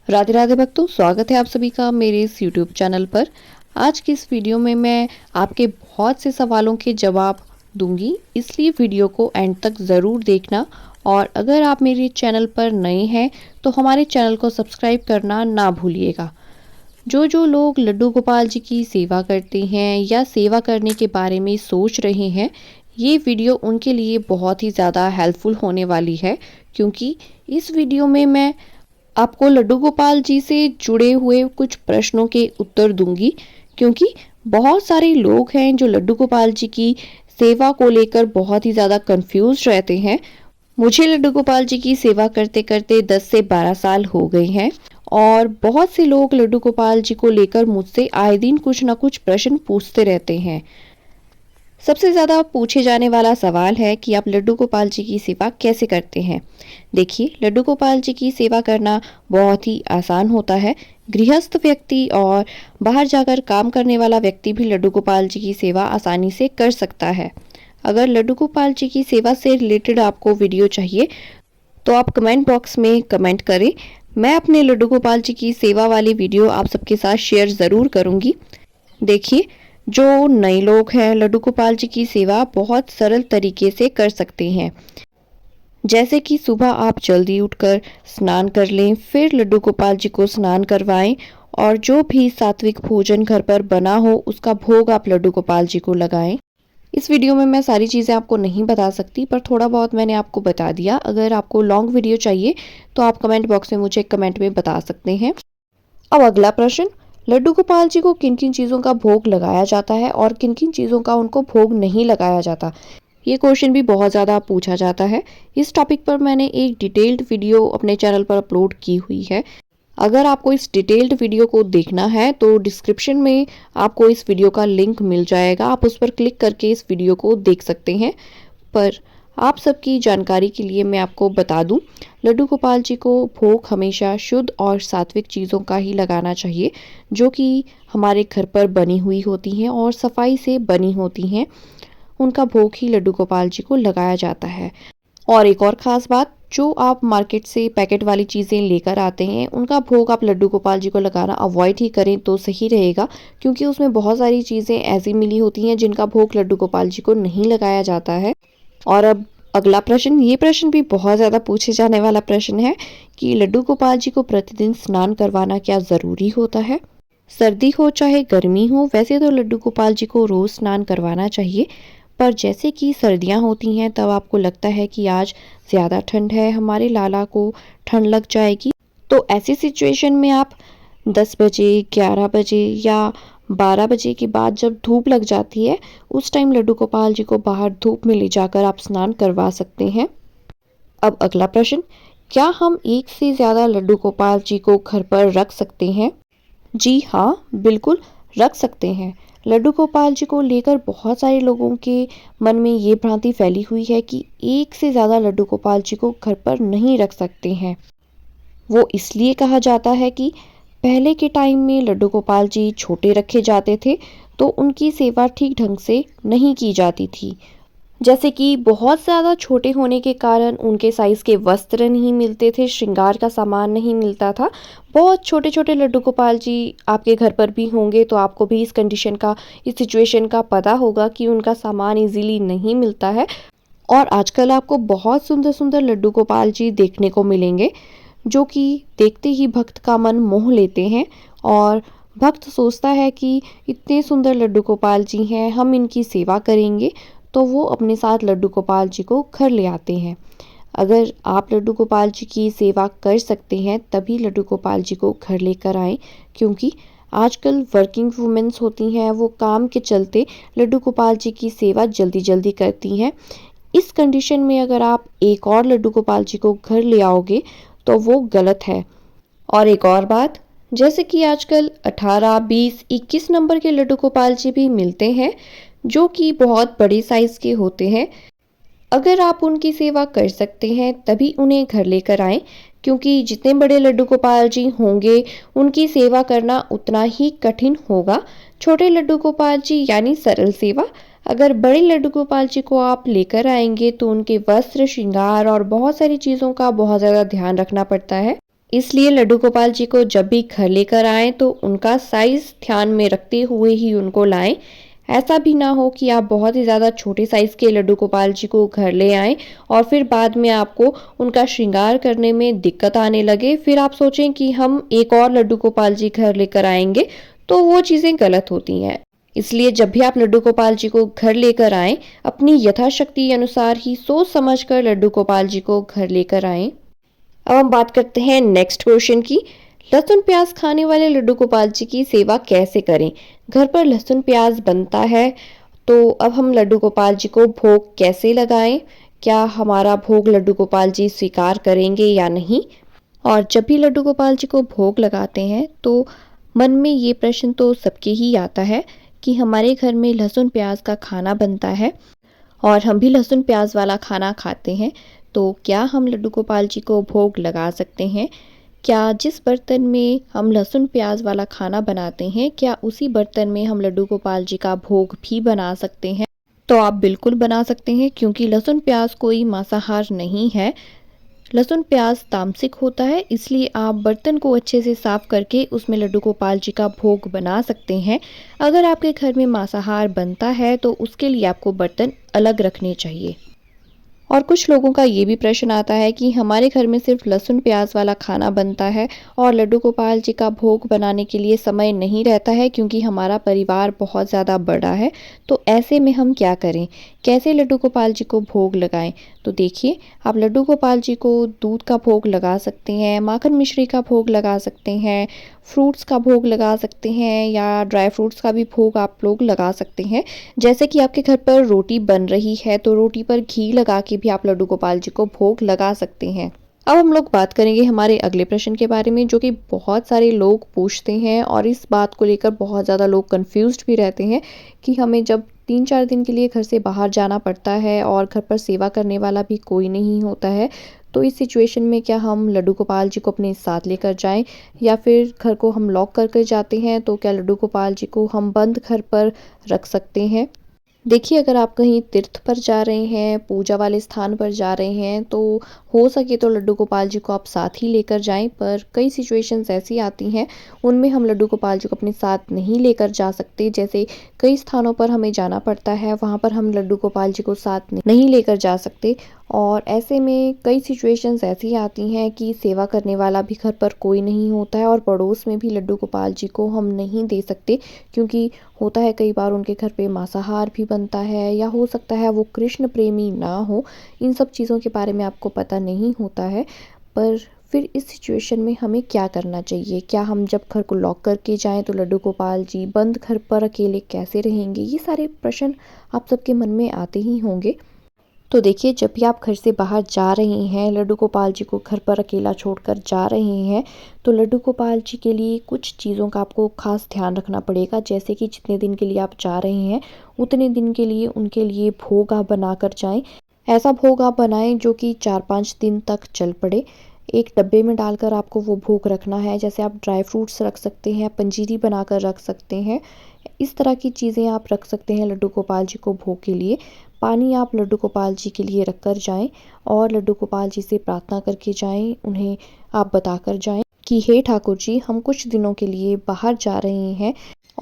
राधे राधे भक्तों, स्वागत है आप सभी का मेरे इस यूट्यूब चैनल पर। आज की इस वीडियो में मैं आपके बहुत से सवालों के जवाब दूंगी, इसलिए वीडियो को एंड तक ज़रूर देखना। और अगर आप मेरे चैनल पर नए हैं तो हमारे चैनल को सब्सक्राइब करना ना भूलिएगा। जो लोग लड्डू गोपाल जी की सेवा करते हैं या सेवा करने के बारे में सोच रहे हैं, ये वीडियो उनके लिए बहुत ही ज़्यादा हेल्पफुल होने वाली है, क्योंकि इस वीडियो में मैं आपको लड्डू गोपाल जी से जुड़े हुए कुछ प्रश्नों के उत्तर दूंगी। क्योंकि बहुत सारे लोग हैं जो लड्डू गोपाल जी की सेवा को लेकर बहुत ही ज़्यादा कंफ्यूज रहते हैं। मुझे लड्डू गोपाल जी की सेवा करते करते 10 से 12 साल हो गए हैं, और बहुत से लोग लड्डू गोपाल जी को लेकर मुझसे आए दिन कुछ ना कुछ प्रश्न पूछते रहते हैं। सबसे ज़्यादा पूछे जाने वाला सवाल है कि आप लड्डू गोपाल जी की सेवा कैसे करते हैं। देखिए, लड्डू गोपाल जी की सेवा करना बहुत ही आसान होता है। गृहस्थ व्यक्ति और बाहर जाकर काम करने वाला व्यक्ति भी लड्डू गोपाल जी की सेवा आसानी से कर सकता है। अगर लड्डू गोपाल जी की सेवा से रिलेटेड आपको वीडियो चाहिए तो आप कमेंट बॉक्स में कमेंट करें। मैं अपने लड्डू गोपाल जी की सेवा वाली वीडियो आप सबके साथ शेयर ज़रूर करूँगी। देखिए, जो नए लोग हैं लड्डू गोपाल जी की सेवा बहुत सरल तरीके से कर सकते हैं। जैसे कि सुबह आप जल्दी उठकर स्नान कर लें, फिर लड्डू गोपाल जी को स्नान करवाएं, और जो भी सात्विक भोजन घर पर बना हो उसका भोग आप लड्डू गोपाल जी को लगाएं। इस वीडियो में मैं सारी चीज़ें आपको नहीं बता सकती, पर थोड़ा बहुत मैंने आपको बता दिया। अगर आपको लॉन्ग वीडियो चाहिए तो आप कमेंट बॉक्स में मुझे कमेंट में बता सकते हैं। अब अगला प्रश्न, लड्डू गोपाल जी को किन किन चीज़ों का भोग लगाया जाता है और किन किन चीज़ों का उनको भोग नहीं लगाया जाता। ये क्वेश्चन भी बहुत ज़्यादा पूछा जाता है। इस टॉपिक पर मैंने एक डिटेल्ड वीडियो अपने चैनल पर अपलोड की हुई है। अगर आपको इस डिटेल्ड वीडियो को देखना है तो डिस्क्रिप्शन में आपको इस वीडियो का लिंक मिल जाएगा, आप उस पर क्लिक करके इस वीडियो को देख सकते हैं। पर आप सबकी जानकारी के लिए मैं आपको बता दूं, लड्डू गोपाल जी को भोग हमेशा शुद्ध और सात्विक चीज़ों का ही लगाना चाहिए, जो कि हमारे घर पर बनी हुई होती हैं और सफाई से बनी होती हैं। उनका भोग ही लड्डू गोपाल जी को लगाया जाता है। और एक और ख़ास बात, जो आप मार्केट से पैकेट वाली चीज़ें लेकर आते हैं उनका भोग आप लड्डू गोपाल जी को लगाना अवॉइड ही करें तो सही रहेगा, क्योंकि उसमें बहुत सारी चीज़ें ऐसी मिली होती हैं जिनका भोग लड्डू गोपाल जी को नहीं लगाया जाता है। और अब अगला प्रश्न, ये प्रश्न भी बहुत ज़्यादा पूछे जाने वाला प्रश्न है कि लड्डू गोपाल जी को प्रतिदिन स्नान करवाना क्या ज़रूरी होता है। सर्दी हो चाहे गर्मी हो, वैसे तो लड्डू गोपाल जी को रोज़ स्नान करवाना चाहिए। पर जैसे कि सर्दियां होती हैं तब आपको लगता है कि आज ज़्यादा ठंड है, हमारे लाला को ठंड लग जाएगी, तो ऐसी सिचुएशन में आप 10 बजे, 11 बजे या 12 बजे के बाद जब धूप लग जाती है, उस टाइम लड्डू गोपाल जी को बाहर धूप में ले जाकर आप स्नान करवा सकते हैं। अब अगला प्रश्न, क्या हम एक से ज़्यादा लड्डू गोपाल जी को घर पर रख सकते हैं। जी हाँ, बिल्कुल रख सकते हैं। लड्डू गोपाल जी को लेकर बहुत सारे लोगों के मन में ये भ्रांति फैली हुई है कि एक से ज़्यादा लड्डू गोपाल जी को घर पर नहीं रख सकते हैं। वो इसलिए कहा जाता है कि पहले के टाइम में लड्डू गोपाल जी छोटे रखे जाते थे, तो उनकी सेवा ठीक ढंग से नहीं की जाती थी। जैसे कि बहुत ज़्यादा छोटे होने के कारण उनके साइज़ के वस्त्र नहीं मिलते थे, श्रृंगार का सामान नहीं मिलता था। बहुत छोटे छोटे लड्डू गोपाल जी आपके घर पर भी होंगे तो आपको भी इस कंडीशन का, इस सिचुएशन का पता होगा कि उनका सामान इजीली नहीं मिलता है। और आजकल आपको बहुत सुंदर सुंदर लड्डू गोपाल जी देखने को मिलेंगे, जो कि देखते ही भक्त का मन मोह लेते हैं। और भक्त सोचता है कि इतने सुंदर लड्डू गोपाल जी हैं, हम इनकी सेवा करेंगे, तो वो अपने साथ लड्डू गोपाल जी को घर ले आते हैं। अगर आप लड्डू गोपाल जी की सेवा कर सकते हैं तभी लड्डू गोपाल जी को घर लेकर आएं, क्योंकि आजकल वर्किंग वुमेन्स होती हैं, वो काम के चलते लड्डू गोपाल जी की सेवा जल्दी जल्दी करती हैं। इस कंडीशन में अगर आप एक और लड्डू गोपाल जी को घर ले आओगे तो वो गलत है। और एक और बात, जैसे कि आजकल 18, 20, 21 नंबर के लड्डू गोपाल जी भी मिलते हैं, जो कि बहुत बड़े साइज़ के होते हैं। अगर आप उनकी सेवा कर सकते हैं तभी उन्हें घर लेकर आएं, क्योंकि जितने बड़े लड्डू गोपाल जी होंगे उनकी सेवा करना उतना ही कठिन होगा। छोटे लड्डू गोपाल जी यानी सरल सेवा। अगर बड़े लड्डू गोपाल जी को आप लेकर आएंगे तो उनके वस्त्र, श्रृंगार और बहुत सारी चीज़ों का बहुत ज़्यादा ध्यान रखना पड़ता है। इसलिए लड्डू गोपाल जी को जब भी घर लेकर आएँ तो उनका साइज़ ध्यान में रखते हुए ही उनको लाएँ। ऐसा भी ना हो कि आप बहुत ही ज़्यादा छोटे साइज़ के लड्डू गोपाल जी को घर ले आएँ और फिर बाद में आपको उनका श्रृंगार करने में दिक्कत आने लगे। फिर आप सोचें कि हम एक और लड्डू गोपाल जी घर लेकर आएँगे, तो वो चीज़ें गलत होती हैं। इसलिए जब भी आप लड्डू गोपाल जी को घर लेकर आएँ, अपनी यथाशक्ति अनुसार ही सोच समझ कर लड्डू गोपाल जी को घर लेकर आएँ। अब हम बात करते हैं नेक्स्ट क्वेश्चन की। लहसुन प्याज खाने वाले लड्डू गोपाल जी की सेवा कैसे करें? घर पर लहसुन प्याज बनता है, तो अब हम लड्डू गोपाल जी को भोग कैसे लगाएं? क्या हमारा भोग लड्डू गोपाल जी स्वीकार करेंगे या नहीं? और जब भी लड्डू गोपाल जी को भोग लगाते हैं तो मन में ये प्रश्न तो सबके ही आता है कि हमारे घर में लहसुन प्याज का खाना बनता है और हम भी लहसुन प्याज वाला खाना खाते हैं, तो क्या हम लड्डू गोपाल जी को भोग लगा सकते हैं? क्या जिस बर्तन में हम लहसुन प्याज वाला खाना बनाते हैं, क्या उसी बर्तन में हम लड्डू गोपाल जी का भोग भी बना सकते हैं? तो आप बिल्कुल बना सकते हैं, क्योंकि लहसुन प्याज कोई मांसाहार नहीं है। लहसुन प्याज तामसिक होता है, इसलिए आप बर्तन को अच्छे से साफ करके उसमें लड्डू गोपाल जी का भोग बना सकते हैं। अगर आपके घर में मांसाहार बनता है तो उसके लिए आपको बर्तन अलग रखने चाहिए। और कुछ लोगों का ये भी प्रश्न आता है कि हमारे घर में सिर्फ लहसुन प्याज वाला खाना बनता है और लड्डू गोपाल जी का भोग बनाने के लिए समय नहीं रहता है, क्योंकि हमारा परिवार बहुत ज़्यादा बड़ा है। तो ऐसे में हम क्या करें? कैसे लड्डू गोपाल जी को भोग लगाएं? तो देखिए, आप लड्डू गोपाल जी को दूध का भोग लगा सकते हैं, माखन मिश्री का भोग लगा सकते हैं, फ्रूट्स का भोग लगा सकते हैं, या ड्राई फ्रूट्स का भी भोग आप लोग लगा सकते हैं। जैसे कि आपके घर पर रोटी बन रही है तो रोटी पर घी लगा के भी आप लड्डू गोपाल जी को भोग लगा सकते हैं। अब हम लोग बात करेंगे हमारे अगले प्रश्न के बारे में, जो कि बहुत सारे लोग पूछते हैं और इस बात को लेकर बहुत ज़्यादा लोग कंफ्यूज्ड भी रहते हैं कि हमें जब 3-4 दिन के लिए घर से बाहर जाना पड़ता है और घर पर सेवा करने वाला भी कोई नहीं होता है, तो इस सिचुएशन में क्या हम लड्डू गोपाल जी को अपने साथ लेकर जाएं, या फिर घर को हम लॉक करके जाते हैं तो क्या लड्डू गोपाल जी को हम बंद घर पर रख सकते हैं? देखिए, अगर आप कहीं तीर्थ पर जा रहे हैं, पूजा वाले स्थान पर जा रहे हैं, तो हो सके तो लड्डू गोपाल जी को आप साथ ही लेकर जाएं। पर कई सिचुएशंस ऐसी आती हैं, उनमें हम लड्डू गोपाल जी को अपने साथ नहीं लेकर जा सकते। जैसे कई स्थानों पर हमें जाना पड़ता है, वहाँ पर हम लड्डू गोपाल जी को साथ नहीं लेकर जा सकते। और ऐसे में कई सिचुएशंस ऐसी आती हैं कि सेवा करने वाला भी घर पर कोई नहीं होता है और पड़ोस में भी लड्डू गोपाल जी को हम नहीं दे सकते, क्योंकि होता है कई बार उनके घर पे मांसाहार भी बनता है, या हो सकता है वो कृष्ण प्रेमी ना हो। इन सब चीज़ों के बारे में आपको पता नहीं होता है। पर फिर इस सिचुएशन में हमें क्या करना चाहिए? क्या हम जब घर को लॉक करके जाएं तो लड्डू गोपाल जी बंद घर पर अकेले कैसे रहेंगे? ये सारे प्रश्न आप सबके मन में आते ही होंगे। तो देखिए, जब भी आप घर से बाहर जा रहे हैं, लड्डू गोपाल जी को घर पर अकेला छोड़कर जा रहे हैं, तो लड्डू गोपाल जी के लिए कुछ चीज़ों का आपको खास ध्यान रखना पड़ेगा। जैसे कि जितने दिन के लिए आप जा रहे हैं, उतने दिन के लिए उनके लिए भोग आप बना कर जाएं। ऐसा भोग आप बनाएं जो कि 4-5 दिन तक चल पड़े। एक डब्बे में डालकर आपको वो भोग रखना है। जैसे आप ड्राई फ्रूट्स रख सकते हैं, पंजीरी बनाकर रख सकते हैं। इस तरह की चीज़ें आप रख सकते हैं लड्डू गोपाल जी को भोग के लिए। पानी आप लड्डू गोपाल जी के लिए रख कर जाएँ और लड्डू गोपाल जी से प्रार्थना करके जाएँ। उन्हें आप बताकर जाएँ कि हे ठाकुर जी, हम कुछ दिनों के लिए बाहर जा रहे हैं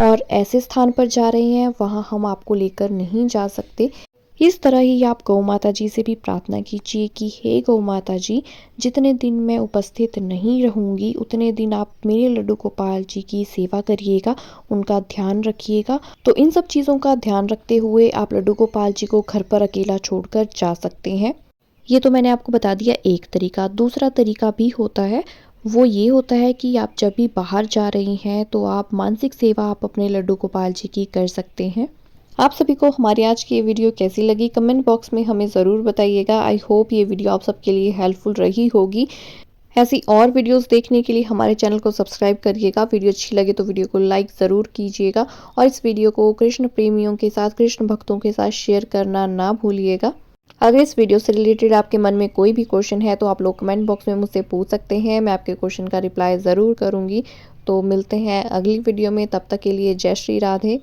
और ऐसे स्थान पर जा रहे हैं वहाँ हम आपको लेकर नहीं जा सकते। इस तरह ही आप गौ माता जी से भी प्रार्थना कीजिए कि हे गौ माता जी, जितने दिन मैं उपस्थित नहीं रहूँगी उतने दिन आप मेरे लड्डू गोपाल जी की सेवा करिएगा, उनका ध्यान रखिएगा। तो इन सब चीज़ों का ध्यान रखते हुए आप लड्डू गोपाल जी को घर पर अकेला छोड़कर जा सकते हैं। ये तो मैंने आपको बता दिया एक तरीका। दूसरा तरीका भी होता है, वो ये होता है कि आप जब भी बाहर जा रही हैं तो आप मानसिक सेवा आप अपने लड्डू गोपाल जी की कर सकते हैं। आप सभी को हमारी आज की ये वीडियो कैसी लगी, कमेंट बॉक्स में हमें ज़रूर बताइएगा। आई होप ये वीडियो आप सबके लिए हेल्पफुल रही होगी। ऐसी और वीडियोस देखने के लिए हमारे चैनल को सब्सक्राइब करिएगा। वीडियो अच्छी लगे तो वीडियो को लाइक ज़रूर कीजिएगा और इस वीडियो को कृष्ण प्रेमियों के साथ, कृष्ण भक्तों के साथ शेयर करना ना भूलिएगा। अगर इस वीडियो से रिलेटेड आपके मन में कोई भी क्वेश्चन है तो आप लोग कमेंट बॉक्स में मुझसे पूछ सकते हैं। मैं आपके क्वेश्चन का रिप्लाई ज़रूर करूँगी। तो मिलते हैं अगली वीडियो में, तब तक के लिए जय श्री राधे।